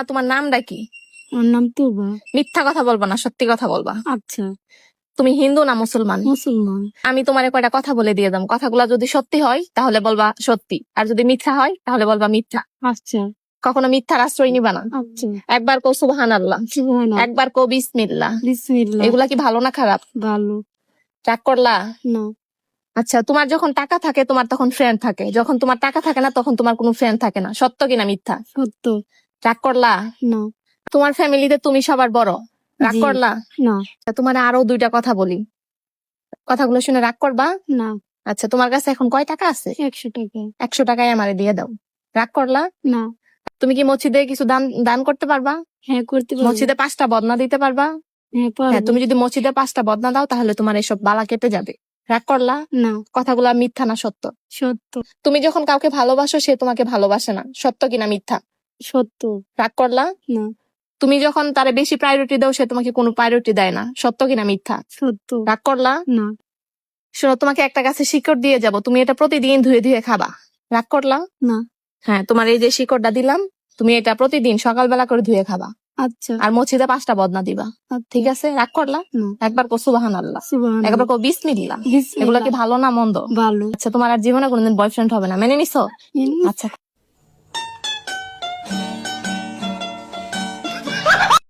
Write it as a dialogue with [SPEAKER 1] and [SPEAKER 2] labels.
[SPEAKER 1] তোমার নামটা কি?
[SPEAKER 2] আমার নাম তুবা।
[SPEAKER 1] মিথ্যা কথা বলবা না, সত্যি কথা বলবা।
[SPEAKER 2] আচ্ছা।
[SPEAKER 1] তুমি হিন্দু না মুসলমান?
[SPEAKER 2] মুসলমান।
[SPEAKER 1] আমি তোমারে কয়টা কথা বলে দিয়ে দাম, কথাগুলা যদি সত্যি হয় তাহলে বলবা সত্যি, আর যদি মিথ্যা হয় তাহলে বলবা মিথ্যা।
[SPEAKER 2] আচ্ছা।
[SPEAKER 1] কখনো মিথ্যার আশ্রয় নিবা না।
[SPEAKER 2] আচ্ছা।
[SPEAKER 1] একবার কো সুবহানাল্লাহ,
[SPEAKER 2] সুবহানাল্লাহ।
[SPEAKER 1] একবার কো বিসমিল্লাহ।
[SPEAKER 2] বিসমিল্লাহ।
[SPEAKER 1] এগুলা কি ভালো না খারাপ?
[SPEAKER 2] ভালো।
[SPEAKER 1] রাগ করলা?
[SPEAKER 2] না।
[SPEAKER 1] আচ্ছা, তোমার যখন টাকা থাকে তোমার তখন ফ্রেন্ড থাকে, যখন তোমার টাকা থাকে না তখন তোমার কোনো ফ্রেন্ড থাকে না, সত্য কিনা মিথ্যা?
[SPEAKER 2] সত্য।
[SPEAKER 1] রাগ করলা?
[SPEAKER 2] না।
[SPEAKER 1] তোমার ফ্যামিলিতে তুমি সবার বড়, রাগ
[SPEAKER 2] জি।
[SPEAKER 1] করলা?
[SPEAKER 2] না।
[SPEAKER 1] তোমার আরো দুইটা কথা বলি, কথাগুলো শুনে রাগ করবা?
[SPEAKER 2] না।
[SPEAKER 1] আচ্ছা, তোমার কাছে এখন কয় টাকা আছে?
[SPEAKER 2] 100 টাকা।
[SPEAKER 1] 100 টাকায় আমারে দিয়ে দাও। রাগ করলা?
[SPEAKER 2] না।
[SPEAKER 1] তুমি কি মসজিদে কিছু দান দান করতে পারবা?
[SPEAKER 2] হ্যাঁ, করতে পারবো।
[SPEAKER 1] মসজিদে 5টা বদনা দিতে পারবা?
[SPEAKER 2] হ্যাঁ,
[SPEAKER 1] হ্যাঁ,
[SPEAKER 2] পারবো।
[SPEAKER 1] তুমি যদি মসজিদে 5টা বদনা দাও তাহলে তোমার এসব বালা কেটে যাবে। রাগ করলা?
[SPEAKER 2] না।
[SPEAKER 1] কথাগুলা মিথ্যা না সত্য?
[SPEAKER 2] সত্য।
[SPEAKER 1] তুমি যখন কাউকে ভালোবাসো সে তোমাকে ভালোবাসে না, সত্য কিনা মিথ্যা?
[SPEAKER 2] সত্য।
[SPEAKER 1] রাগ করলা?
[SPEAKER 2] না।
[SPEAKER 1] তুমি যখন তারে বেশি প্রায়োরিটি দাও সে তোমাকে কোনো প্রায়োরিটি দেয় না, সত্য কিনা মিথ্যা?
[SPEAKER 2] সত্য।
[SPEAKER 1] রাগ করলা?
[SPEAKER 2] না।
[SPEAKER 1] শোনো, তোমাকে একটা গাছে শিকড় দিয়ে যাব, তুমি এটা প্রতিদিন ধুয়ে ধুয়ে খাবা। রাগ করলা?
[SPEAKER 2] না।
[SPEAKER 1] হ্যাঁ, তোমার এই যে শিকড়টা দিলাম তুমি এটা প্রতিদিন সকালবেলা করে ধুয়ে খাবা,
[SPEAKER 2] আচ্ছা।
[SPEAKER 1] আর মসজিদে 5টা বদনা দিবা। ঠিক আছে? রাগ করলা?
[SPEAKER 2] না।
[SPEAKER 1] একবার কো সুবহানাল্লাহ,
[SPEAKER 2] সুবহানাল্লাহ।
[SPEAKER 1] একবার কো বিসমিল্লাহ।
[SPEAKER 2] বিসমিল্লাহ।
[SPEAKER 1] এগুলা কি ভালো না মন্দ?
[SPEAKER 2] ভালো।
[SPEAKER 1] আচ্ছা, তোমার আর জীবনে কোনোদিন বয়ফ্রেন্ড হবে না, মেনে নিছো? আচ্ছা।